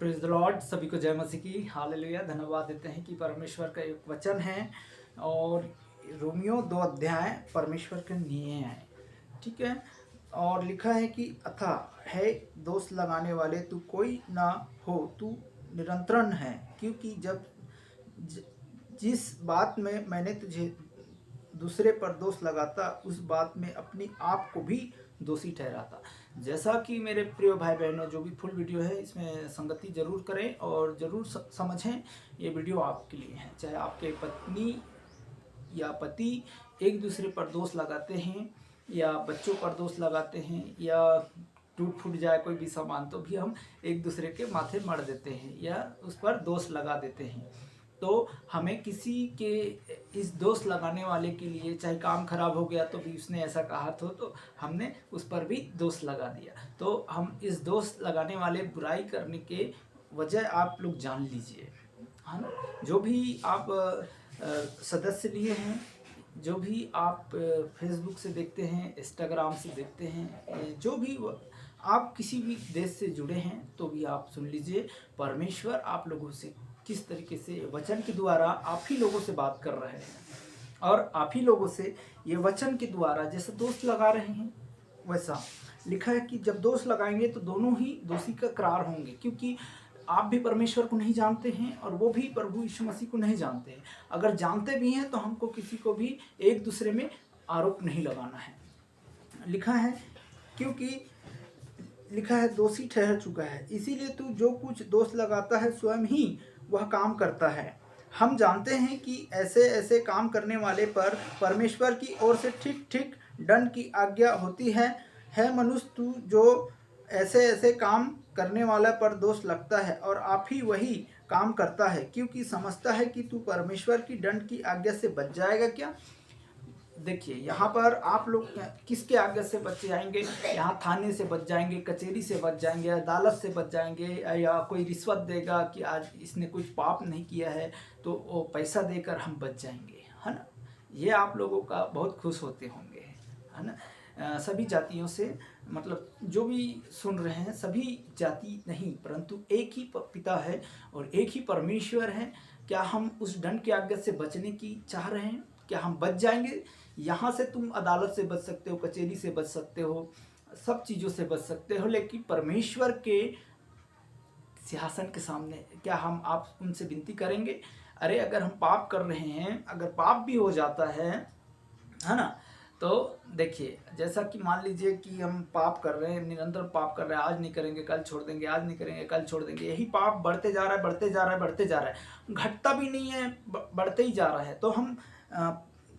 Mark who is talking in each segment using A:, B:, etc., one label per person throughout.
A: Praise the Lord. सभी को जय मसीह की। हालेलुया। धन्यवाद देते हैं कि परमेश्वर का एक वचन है और रोमियो 2 अध्याय परमेश्वर के नियम है, ठीक है। और लिखा है कि अतः है दोष लगाने वाले तू कोई ना हो, तू निरंतरण है, क्योंकि जब ज, जिस बात में मैंने तुझे दूसरे पर दोष लगाता उस बात में अपनी आप को भी दोषी ठहराता। जैसा कि मेरे प्रिय भाई बहनों, जो भी फुल वीडियो है इसमें संगति जरूर करें और जरूर समझें। ये वीडियो आपके लिए है। चाहे आपके पत्नी या पति एक दूसरे पर दोष लगाते हैं या बच्चों पर दोष लगाते हैं या टूट फूट जाए कोई भी सामान तो भी हम एक दूसरे के माथे मढ़ देते हैं या उस पर दोष लगा देते हैं। तो हमें किसी के इस दोष लगाने वाले के लिए, चाहे काम खराब हो गया तो भी उसने ऐसा कहा तो हमने उस पर भी दोष लगा दिया। तो हम इस दोष लगाने वाले बुराई करने के वजह आप लोग जान लीजिए, है ना। जो भी आप सदस्य लिए हैं, जो भी आप फेसबुक से देखते हैं, इंस्टाग्राम से देखते हैं, जो भी आप किसी भी देश से जुड़े हैं तो भी आप सुन लीजिए परमेश्वर आप लोगों से किस तरीके से वचन के द्वारा आप ही लोगों से बात कर रहे हैं और आप ही लोगों से ये वचन के द्वारा जैसे दोष लगा रहे हैं वैसा लिखा है कि जब दोष लगाएंगे तो दोनों ही दोषी का करार होंगे, क्योंकि आप भी परमेश्वर को नहीं जानते हैं और वो भी प्रभु यीशु मसीह को नहीं जानते हैं। अगर जानते भी हैं तो हमको किसी को भी एक दूसरे में आरोप नहीं लगाना है। लिखा है क्योंकि लिखा है दोषी ठहर चुका है, इसीलिए तू जो कुछ दोष लगाता है स्वयं ही वह काम करता है। हम जानते हैं कि ऐसे ऐसे काम करने वाले पर परमेश्वर की ओर से ठीक ठीक दंड की आज्ञा होती है मनुष्य तू जो ऐसे ऐसे काम करने वाला पर दोष लगता है और आप ही वही काम करता है, क्योंकि समझता है कि तू परमेश्वर की दंड की आज्ञा से बच जाएगा क्या। देखिए यहाँ पर आप लोग किसके आज्ञा से बच जाएंगे। यहाँ थाने से बच जाएंगे, कचहरी से बच जाएंगे, अदालत से बच जाएंगे, या कोई रिश्वत देगा कि आज इसने कुछ पाप नहीं किया है तो वो पैसा देकर हम बच जाएंगे, है ना। ये आप लोगों का बहुत खुश होते होंगे, है ना। सभी जातियों से, मतलब जो भी सुन रहे हैं सभी जाति नहीं, परंतु एक ही पिता है और एक ही परमेश्वर है। क्या हम उस दंड की आज्ञा से बचने की चाह रहे हैं? क्या हम बच जाएंगे? यहाँ से तुम अदालत से बच सकते हो, कचहरी से बच सकते हो, सब चीज़ों से बच सकते हो, लेकिन परमेश्वर के सिंहासन के सामने क्या हम आप उनसे विनती करेंगे? अरे अगर हम पाप कर रहे हैं, अगर पाप भी हो जाता है ना, तो देखिए जैसा कि मान लीजिए कि हम पाप कर रहे हैं, निरंतर पाप कर रहे हैं, आज नहीं करेंगे कल छोड़ देंगे, आज नहीं करेंगे कल छोड़ देंगे, यही पाप बढ़ते जा रहा है, बढ़ते जा रहा है, बढ़ते जा रहा है, घटता भी नहीं है, बढ़ते ही जा रहा है। तो हम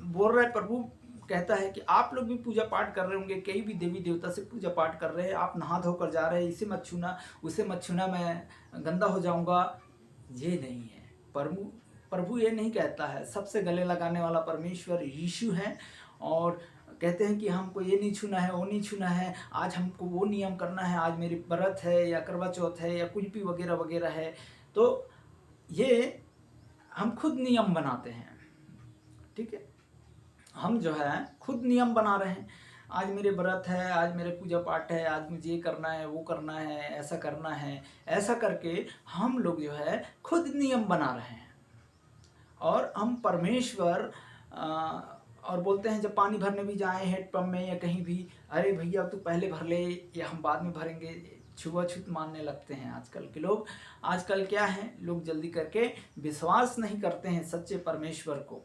A: बोल रहे हैं, प्रभु कहता है कि आप लोग भी पूजा पाठ कर रहे होंगे, कई भी देवी देवता से पूजा पाठ कर रहे हैं, आप नहा धोकर जा रहे हैं, इसे मत छूना उसे मत छूना, मैं गंदा हो जाऊंगा। ये नहीं है। प्रभु ये नहीं कहता है। सबसे गले लगाने वाला परमेश्वर यीशु है और कहते हैं कि हमको ये नहीं छूना है, वो नहीं छूना है, आज हमको वो नियम करना है, आज मेरी व्रत है या करवा चौथ है या कुछ भी वगैरह वगैरह है। तो ये हम खुद नियम बनाते हैं, ठीक है। हम जो है खुद नियम बना रहे हैं। आज मेरे व्रत है, आज मेरे पूजा पाठ है, आज मुझे ये करना है, वो करना है, ऐसा करना है, ऐसा करके हम लोग जो है खुद नियम बना रहे हैं। और हम परमेश्वर और बोलते हैं जब पानी भरने भी जाएं हेडपम्प में या कहीं भी, अरे भैया तू पहले भर ले या हम बाद में भरेंगे, छुआछूत मानने लगते हैं आजकल के लोग। आजकल क्या है, लोग जल्दी करके विश्वास नहीं करते हैं सच्चे परमेश्वर को,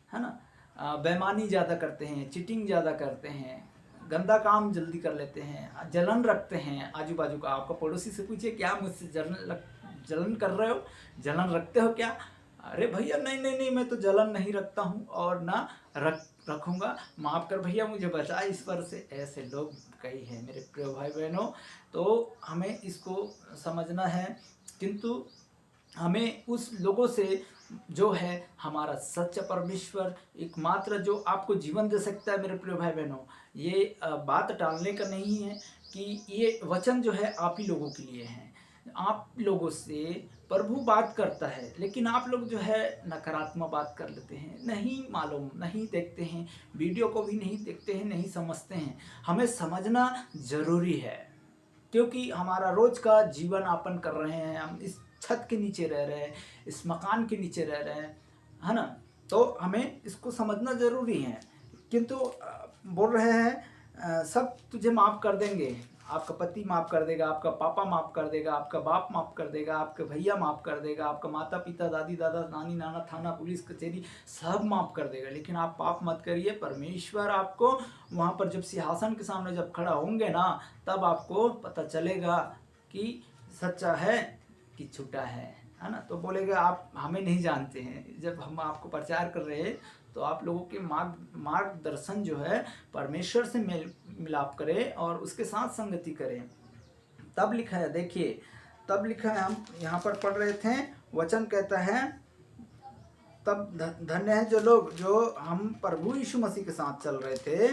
A: है ना। बेईमानी ज़्यादा करते हैं, चीटिंग ज़्यादा करते हैं, गंदा काम जल्दी कर लेते हैं, जलन रखते हैं आजू बाजू का। आपका पड़ोसी से पूछिए क्या मुझसे जलन कर रहे हो, जलन रखते हो क्या? अरे भैया नहीं नहीं नहीं, मैं तो जलन नहीं रखता हूँ और ना रखूँगा, माफ़ कर भैया मुझे बचा इस पर से। ऐसे लोग कई हैं मेरे प्रिय भाई बहनों। तो हमें इसको समझना है, किंतु हमें उस लोगों से जो है हमारा सच्चा परमेश्वर एकमात्र जो आपको जीवन दे सकता है मेरे प्रिय भाई बहनों, ये बात टालने का नहीं है कि ये वचन जो है आप ही लोगों के लिए है। आप लोगों से प्रभु बात करता है, लेकिन आप लोग जो है नकारात्मक बात कर लेते हैं, नहीं मालूम, नहीं देखते हैं, वीडियो को भी नहीं देखते हैं, नहीं समझते हैं। हमें समझना जरूरी है, क्योंकि हमारा रोज का जीवन यापन कर रहे हैं, हम इस छत के नीचे रह रहे हैं, इस मकान के नीचे रह रहे हैं, है ना। तो हमें इसको समझना जरूरी है। किंतु बोल रहे हैं सब तुझे माफ़ कर देंगे, आपका पति माफ़ कर देगा, आपका पापा माफ़ कर देगा, आपका बाप माफ़ कर देगा, आपके भैया माफ़ कर देगा, आपका माता पिता दादी दादा नानी नाना थाना पुलिस कचहरी सब माफ़ कर देगा। लेकिन आप पाप मत करिए, परमेश्वर आपको वहाँ पर जब सिंहासन के सामने जब खड़ा होंगे ना, तब आपको पता चलेगा कि सच्चा है कि झूठा है ना। तो बोलेगा आप हमें नहीं जानते हैं। जब हम आपको प्रचार कर रहे हैं तो आप लोगों के मार्गदर्शन जो है परमेश्वर से मेल मिलाप करें और उसके साथ संगति करें। तब लिखा है, देखिए तब लिखा है, हम यहाँ पर पढ़ रहे थे, वचन कहता है तब धन्य है जो लोग, जो हम प्रभु यीशु मसीह के साथ चल रहे थे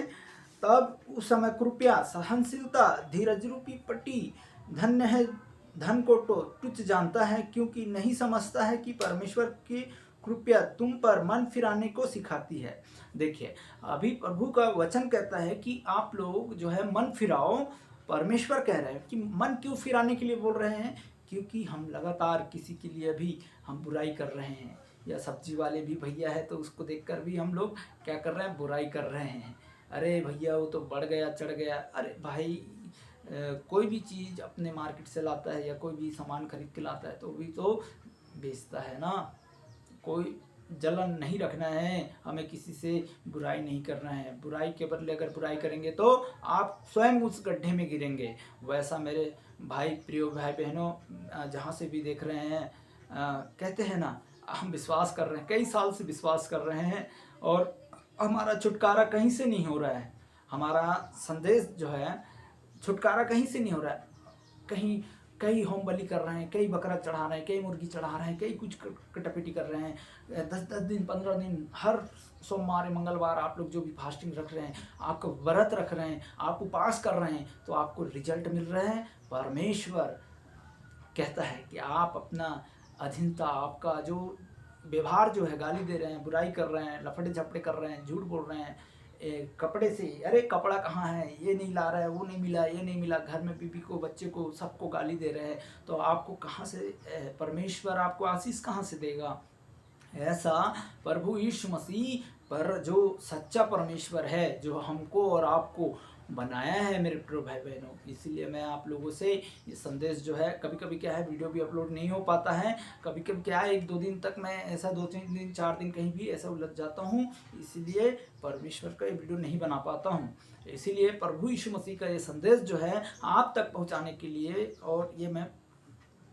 A: तब उस समय कृपया सहनशीलता धीरज रूपी पट्टी, धन्य है धन को तो तुच्छ जानता है क्योंकि नहीं समझता है कि परमेश्वर की कृपया तुम पर मन फिराने को सिखाती है। देखिए अभी प्रभु का वचन कहता है कि आप लोग जो है मन फिराओ। परमेश्वर कह रहे हैं कि मन क्यों फिराने के लिए बोल रहे हैं, क्योंकि हम लगातार किसी के लिए भी हम बुराई कर रहे हैं, या सब्जी वाले भी भैया है तो उसको देखकर भी हम लोग क्या कर रहे हैं, बुराई कर रहे हैं। अरे भैया वो तो बढ़ गया चढ़ गया। अरे भाई कोई भी चीज़ अपने मार्केट से लाता है या कोई भी सामान खरीद के लाता है तो भी तो बेचता है ना। कोई जलन नहीं रखना है, हमें किसी से बुराई नहीं करना है। बुराई के बदले अगर बुराई करेंगे तो आप स्वयं उस गड्ढे में गिरेंगे। वैसा मेरे भाई प्रिय भाई बहनों जहाँ से भी देख रहे हैं, कहते हैं ना हम विश्वास कर रहे हैं, कई साल से विश्वास कर रहे हैं और हमारा छुटकारा कहीं से नहीं हो रहा है। हमारा संदेश जो है छुटकारा कहीं से नहीं हो रहा है। कहीं कई होम बलि कर रहे हैं, कई बकरा चढ़ा रहे हैं, कई मुर्गी चढ़ा रहे हैं, कई कुछ कटापिटी कर रहे हैं। 10-10 दिन 15 दिन हर सोमवार मंगलवार आप लोग जो भी फास्टिंग रख रहे हैं, आपका व्रत रख रहे हैं, आप उपवास कर रहे हैं, तो आपको रिजल्ट मिल रहा है। परमेश्वर कहता है कि आप अपना अधीनता, आपका जो व्यवहार जो है, गाली दे रहे हैं, बुराई कर रहे हैं, लफड़े झपड़े कर रहे हैं, झूठ बोल रहे हैं, कपड़े से, अरे कपड़ा कहाँ है, ये नहीं ला रहा है, वो नहीं मिला, ये नहीं मिला, घर में बीबी को बच्चे को सबको गाली दे रहे हैं, तो आपको कहाँ से परमेश्वर आपको आशीष कहाँ से देगा। ऐसा प्रभु यीशु मसीह पर जो सच्चा परमेश्वर है, जो हमको और आपको बनाया है मेरे प्रिय भाई बहनों, इसीलिए मैं आप लोगों से ये संदेश जो है, कभी कभी क्या है वीडियो भी अपलोड नहीं हो पाता है, कभी कभी क्या है 1-2 दिन तक मैं ऐसा 2-3 दिन 4 दिन कहीं भी ऐसा उलझ जाता हूँ, इसीलिए परमेश्वर का ये वीडियो नहीं बना पाता हूँ। इसीलिए प्रभु यीशु मसीह का ये संदेश जो है आप तक पहुँचाने के लिए, और ये मैं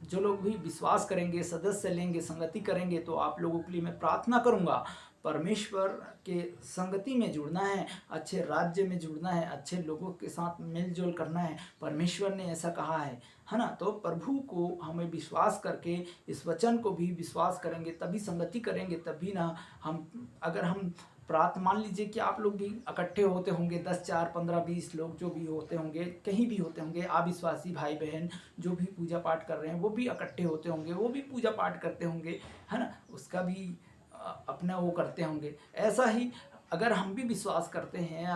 A: जो लोग भी विश्वास करेंगे, सदस्य लेंगे, संगति करेंगे, तो आप लोगों के लिए मैं प्रार्थना करूंगा। परमेश्वर के संगति में जुड़ना है, अच्छे राज्य में जुड़ना है, अच्छे लोगों के साथ मेलजोल करना है, परमेश्वर ने ऐसा कहा है ना। तो प्रभु को हमें विश्वास करके इस वचन को भी विश्वास करेंगे, तभी संगति करेंगे, तभी ना हम, अगर हम प्रार्थना, मान लीजिए कि आप लोग भी इकट्ठे होते होंगे, 10 4 15 20 लोग जो भी होते होंगे, कहीं भी होते होंगे, अविश्वासी भाई बहन जो भी पूजा पाठ कर रहे हैं वो भी इकट्ठे होते होंगे, वो भी पूजा पाठ करते होंगे, है ना, उसका भी अपना वो करते होंगे। ऐसा ही अगर हम भी विश्वास करते हैं या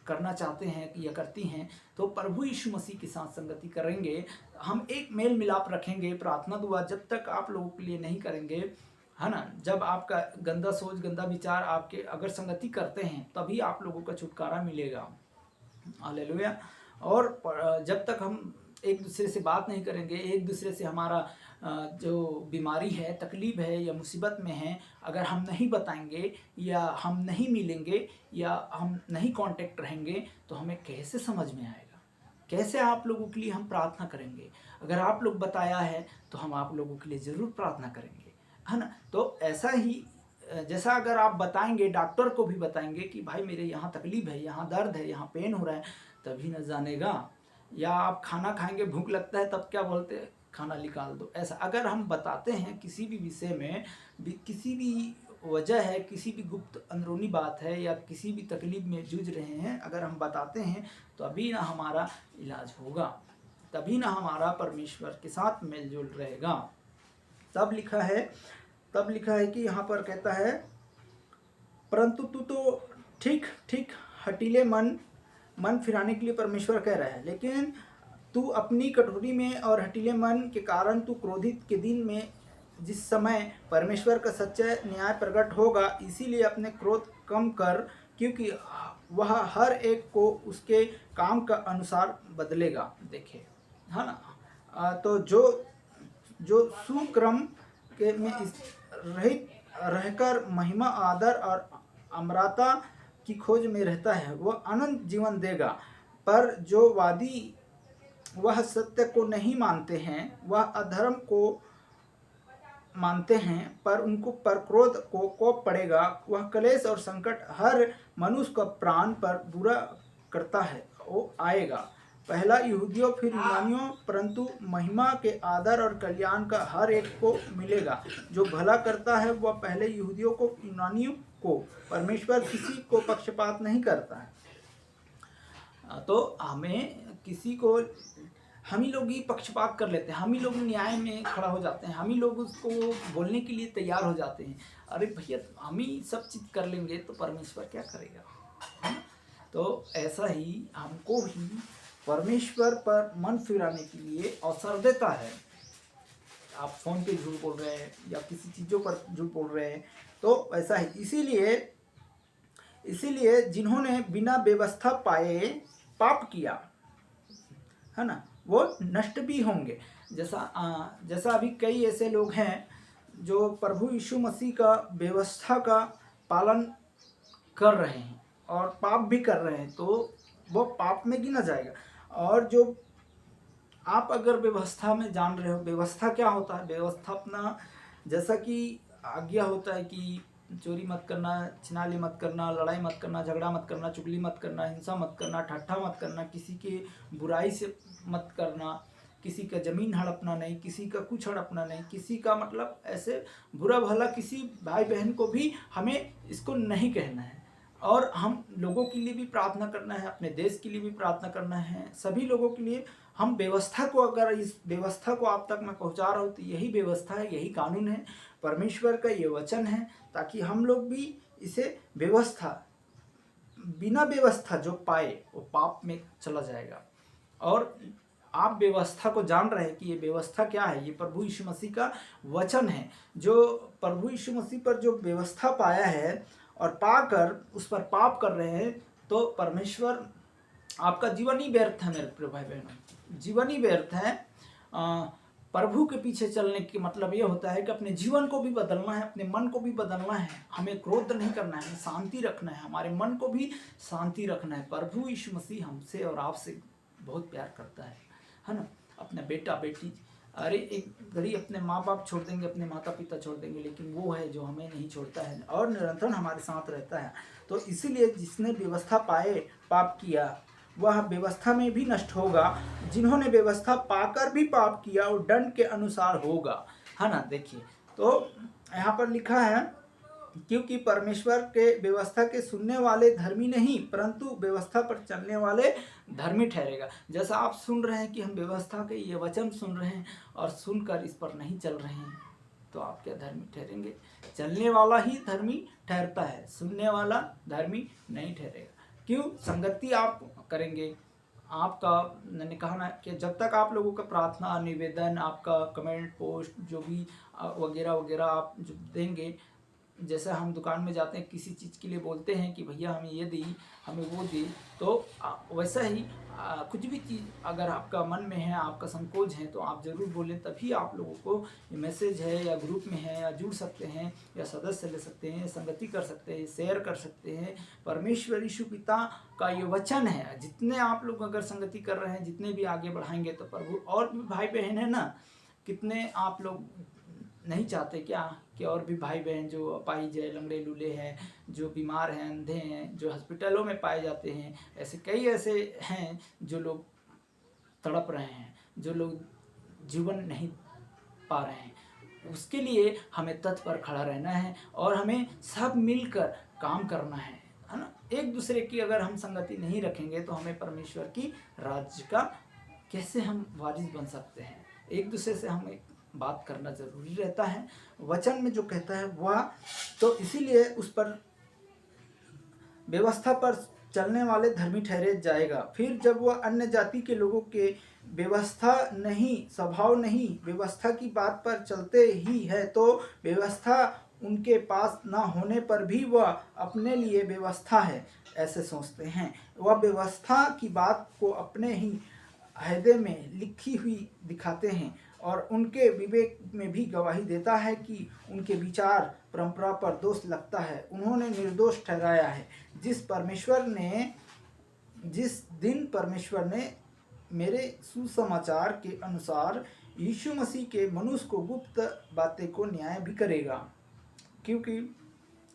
A: करना चाहते हैं कि या करती हैं, तो प्रभु यीशु मसीह के साथ संगति करेंगे, हम एक मेल मिलाप रखेंगे। प्रार्थना दुआ जब तक आप लोगों के लिए नहीं करेंगे, है ना, जब आपका गंदा सोच गंदा विचार आपके अगर संगति करते हैं, तभी आप लोगों का छुटकारा मिलेगा। हालेलुया। और जब तक हम एक दूसरे से बात नहीं करेंगे, एक दूसरे से हमारा जो बीमारी है, तकलीफ है या मुसीबत में है, अगर हम नहीं बताएंगे या हम नहीं मिलेंगे या हम नहीं कांटेक्ट रहेंगे, तो हमें कैसे समझ में आएगा, कैसे आप लोगों के लिए हम प्रार्थना करेंगे। अगर आप लोग बताया है तो हम आप लोगों के लिए ज़रूर प्रार्थना करेंगे, है ना। तो ऐसा ही जैसा अगर आप बताएंगे, डॉक्टर को भी बताएंगे कि भाई मेरे यहाँ तकलीफ है, यहाँ दर्द है, यहाँ पेन हो रहा है, तभी न जानेगा। या आप खाना खाएंगे, भूख लगता है, तब क्या बोलते हैं, खाना निकाल दो। ऐसा अगर हम बताते हैं किसी भी विषय में, किसी भी वजह है, किसी भी गुप्त अंदरूनी बात है, या किसी भी तकलीफ में जूझ रहे हैं, अगर हम बताते हैं तो अभी ना हमारा इलाज होगा, तभी ना हमारा परमेश्वर के साथ मेलजोल रहेगा। तब लिखा है कि यहाँ पर कहता है, परंतु तू तो ठीक ठीक हटीले मन फिराने के लिए परमेश्वर कह रहा है, लेकिन तू अपनी कठोरी में और हठीले मन के कारण तू क्रोधित के दिन में जिस समय परमेश्वर का सच्चा न्याय प्रकट होगा, इसीलिए अपने क्रोध कम कर, क्योंकि वह हर एक को उसके काम का अनुसार बदलेगा। देखे, है ना। तो जो जो सुक्रम के में रहित रहकर महिमा, आदर और अमरता की खोज में रहता है, वह अनंत जीवन देगा। पर जो वादी वह सत्य को नहीं मानते हैं, वह अधर्म को मानते हैं, पर उनको पर क्रोध को कोप पड़ेगा। वह क्लेश और संकट हर मनुष्य का प्राण पर बुरा करता है, वो आएगा। पहला यहूदियों फिर यूनानियों, परंतु महिमा के आदर और कल्याण का हर एक को मिलेगा। जो भला करता है वह पहले यहूदियों को यूनानियों को। परमेश्वर किसी को पक्षपात नहीं करता है। तो हमें किसी को, हम ही लोग ही पक्षपात कर लेते हैं, हम ही लोग न्याय में खड़ा हो जाते हैं, हम ही लोग उसको बोलने के लिए तैयार हो जाते हैं। अरे भैया, हम ही सब चीज़ कर लेंगे तो परमेश्वर क्या करेगा, है ना। तो ऐसा ही हमको ही परमेश्वर पर मन फिराने के लिए अवसर देता है। आप फ़ोन पे झूठ बोल रहे हैं या किसी चीज़ों पर झूठ बोल रहे हैं, तो ऐसा ही। इसीलिए जिन्होंने बिना व्यवस्था पाए पाप किया, है ना, वो नष्ट भी होंगे। जैसा अभी कई ऐसे लोग हैं जो प्रभु यीशु मसीह का व्यवस्था का पालन कर रहे हैं और पाप भी कर रहे हैं, तो वो पाप में गिना जाएगा। और जो आप अगर व्यवस्था में जान रहे हो, व्यवस्था क्या होता है, व्यवस्था अपना जैसा कि आज्ञा होता है कि चोरी मत करना, छिनाली मत करना, लड़ाई मत करना, झगड़ा मत करना, चुगली मत करना, हिंसा मत करना, ठट्ठा मत करना, किसी के बुराई से मत करना, किसी का ज़मीन हड़पना नहीं, किसी का कुछ हड़पना नहीं, किसी का मतलब ऐसे बुरा भला किसी भाई बहन को भी हमें इसको नहीं कहना है। और हम लोगों के लिए भी प्रार्थना करना है, अपने देश के लिए भी प्रार्थना करना है, सभी लोगों के लिए। हम व्यवस्था को, अगर इस व्यवस्था को आप तक मैं पहुंचा रहा हूँ, तो यही व्यवस्था है, यही कानून है, परमेश्वर का ये वचन है, ताकि हम लोग भी इसे व्यवस्था, बिना व्यवस्था जो पाए वो पाप में चला जाएगा। और आप व्यवस्था को जान रहे हैं कि ये व्यवस्था क्या है, ये प्रभु यीशु मसीह का वचन है। जो प्रभु यीशु मसीह पर जो व्यवस्था पाया है और पाकर उस पर पाप कर रहे हैं, तो परमेश्वर, आपका जीवन ही व्यर्थ है मेरे प्रिय भाई बहनों, जीवन ही व्यर्थ है। प्रभु के पीछे चलने के मतलब ये होता है कि अपने जीवन को भी बदलना है, अपने मन को भी बदलना है, हमें क्रोध नहीं करना है, हमें शांति रखना है, हमारे मन को भी शांति रखना है। प्रभु यीशु मसीह हमसे और आपसे बहुत प्यार करता है ना। अपना बेटा बेटी, अरे एक घड़ी अपने माँ बाप छोड़ देंगे, अपने माता पिता छोड़ देंगे, लेकिन वो है जो हमें नहीं छोड़ता है और निरंतर हमारे साथ रहता है। तो इसीलिए जिसने व्यवस्था पाए पाप किया, वह व्यवस्था में भी नष्ट होगा। जिन्होंने व्यवस्था पाकर भी पाप किया, वो दंड के अनुसार होगा, है ना। देखिए, तो यहाँ पर लिखा है, क्योंकि परमेश्वर के व्यवस्था के सुनने वाले धर्मी नहीं, परंतु व्यवस्था पर चलने वाले धर्मी ठहरेगा। जैसा आप सुन रहे हैं कि हम व्यवस्था के ये वचन सुन रहे हैं और सुनकर इस पर नहीं चल रहे हैं, तो आप क्या धर्मी ठहरेंगे? चलने वाला ही धर्मी ठहरता है, सुनने वाला धर्मी नहीं ठहरेगा। क्यों? संगति आप करेंगे, आपका, मैंने कहा ना कि जब तक आप लोगों का प्रार्थना निवेदन, आपका कमेंट पोस्ट जो भी वगैरह वगैरह आप जो देंगे, जैसे हम दुकान में जाते हैं किसी चीज़ के लिए बोलते हैं कि भैया हमें ये दी, हमें वो दी, तो वैसा ही कुछ भी चीज़ अगर आपका मन में है, आपका संकोच है, तो आप ज़रूर बोलें, तभी आप लोगों को ये मैसेज है या ग्रुप में है या जुड़ सकते हैं या सदस्य ले सकते हैं, संगति कर सकते हैं, शेयर कर सकते हैं। परमेश्वर यीशु पिता का ये वचन है, जितने आप लोग अगर संगति कर रहे हैं, जितने भी आगे बढ़ाएंगे, तो प्रभु और भी भाई बहन है ना, कितने आप लोग नहीं चाहते क्या कि और भी भाई बहन जो अपाहिज है, लंगड़े लूले हैं, जो बीमार हैं, अंधे हैं, जो हॉस्पिटलों में पाए जाते हैं, ऐसे कई ऐसे हैं जो लोग तड़प रहे हैं, जो लोग जीवन नहीं पा रहे हैं। उसके लिए हमें तत्पर खड़ा रहना है और हमें सब मिलकर काम करना है ना। एक दूसरे की अगर हम संगति नहीं रखेंगे, तो हमें परमेश्वर की राज्य का कैसे हम वारिस बन सकते हैं? एक दूसरे से हमें बात करना जरूरी रहता है। वचन में जो कहता है वह, तो इसीलिए उस पर व्यवस्था पर चलने वाले धर्मी ठहरे जाएगा। फिर जब वह अन्य जाति के लोगों के व्यवस्था नहीं, स्वभाव नहीं, व्यवस्था की बात पर चलते ही है, तो व्यवस्था उनके पास ना होने पर भी वह अपने लिए व्यवस्था है ऐसे सोचते हैं। वह व्यवस्था की बात को अपने ही हृदय में लिखी हुई दिखाते हैं और उनके विवेक में भी गवाही देता है कि उनके विचार परंपरा पर दोष लगता है। उन्होंने निर्दोष ठहराया है। जिस दिन परमेश्वर ने मेरे सुसमाचार के अनुसार यीशु मसीह के मनुष्य को गुप्त बातें को न्याय भी करेगा, क्योंकि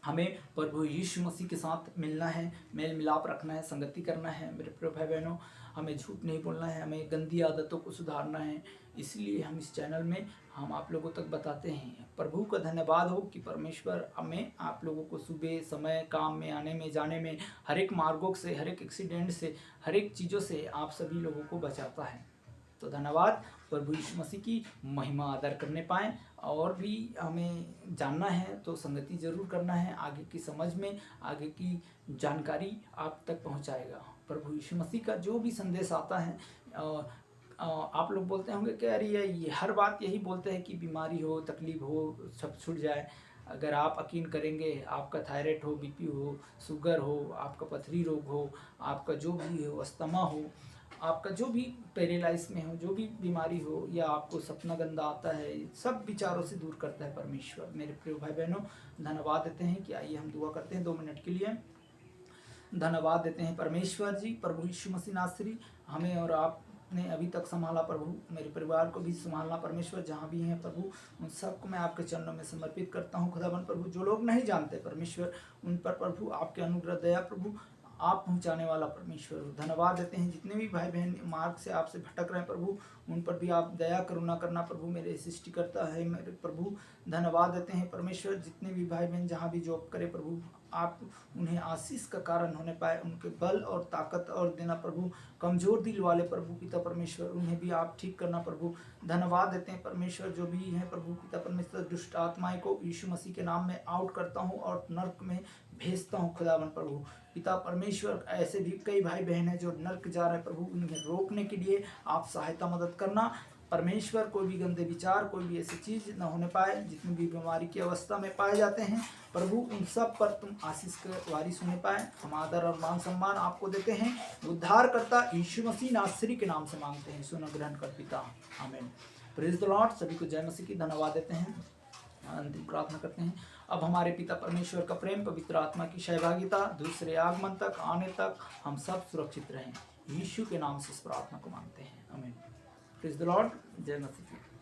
A: हमें प्रभु यीशु मसीह के साथ मिलना है, मेल मिलाप रखना है, संगति करना है। मेरे प्रिय भाई बहनों, हमें झूठ नहीं बोलना है, हमें गंदी आदतों को सुधारना है। इसलिए हम इस चैनल में हम आप लोगों तक बताते हैं। प्रभु का धन्यवाद हो कि परमेश्वर हमें आप लोगों को सुबह समय काम में आने में जाने में हर एक मार्गों से, हर एक एक्सीडेंट से, हर एक चीज़ों से आप सभी लोगों को बचाता है। तो धन्यवाद। प्रभु यीशु मसीह की महिमा आदर करने पाएँ। और भी हमें जानना है तो संगति जरूर करना है। आगे की समझ में, आगे की जानकारी आप तक पहुंचाएगा। प्रभु यीशु मसीह का जो भी संदेश आता है, आप लोग बोलते होंगे कि अरे ये हर बात यही बोलते हैं कि बीमारी हो, तकलीफ हो, सब छूट जाए। अगर आप यकीन करेंगे, आपका थायराइड हो, बीपी हो, शुगर हो, आपका पथरी रोग हो, आपका जो भी हो, अस्थमा हो, आपका जो भी पैरालाइज में हो, जो भी बीमारी हो, या आपको सपना गंदा आता है, सब विचारों से दूर करता है परमेश्वर। मेरे प्रिय भाई बहनों, धन्यवाद देते हैं कि आइए हम दुआ करते हैं 2 मिनट के लिए। धन्यवाद देते हैं परमेश्वर जी, प्रभु यीशु मसीह नासरी, हमें और आपने अभी तक संभाला प्रभु, मेरे परिवार को भी संभालना परमेश्वर, जहाँ भी हैं प्रभु उन सबको मैं आपके चरणों में समर्पित करता हूँ। खुदावन प्रभु, जो लोग नहीं जानते परमेश्वर, उन पर प्रभु आपके अनुग्रह दया प्रभु आप पहुंचाने वाला परमेश्वर। धन्यवाद देते हैं जितने भी भाई बहन मार्ग से आपसे भटक रहे हैं प्रभु, उन पर भी आप दया करुणा करना प्रभु, मेरे सृष्टिकर्ता है मेरे प्रभु। धन्यवाद देते हैं परमेश्वर, जितने भी भाई बहन जहाँ भी जॉब करे प्रभु, आप उन्हें आशीष का कारण होने पाए, उनके बल और ताकत और देना प्रभु। कमजोर दिल वाले प्रभु पिता परमेश्वर, उन्हें भी आप ठीक करना प्रभु। धन्यवाद देते हैं परमेश्वर, जो भी है प्रभु पिता परमेश्वर, दुष्ट आत्माएं को यीशु मसीह के नाम में आउट करता हूँ और नर्क में भेजता हूँ खुदावन प्रभु पिता परमेश्वर। ऐसे भी कई भाई बहन हैं जो नर्क जा रहे हैं प्रभु, उन्हें रोकने के लिए आप सहायता मदद करना परमेश्वर। कोई भी गंदे विचार, कोई भी ऐसी चीज़ न होने पाए, जितनी भी बीमारी की अवस्था में पाए जाते हैं प्रभु, उन सब पर तुम आशीष के वारिस होने पाए। हम आदर और मान सम्मान आपको देते हैं, उद्धारकर्ता यीशु मसीह नासरी के नाम से मांगते हैं, सुनो ग्रहण कर पिता, आमीन। Praise the Lord. सभी को जय मसीह की धन्यवाद देते हैं, अंतिम प्रार्थना करते हैं। अब हमारे पिता परमेश्वर का प्रेम, पवित्र आत्मा की सहभागिता, दूसरे आगमन तक आने तक हम सब सुरक्षित रहें। यीशु के नाम से इस प्रार्थना को मांगते हैं, आमीन। Praise the Lord. जय मसीह।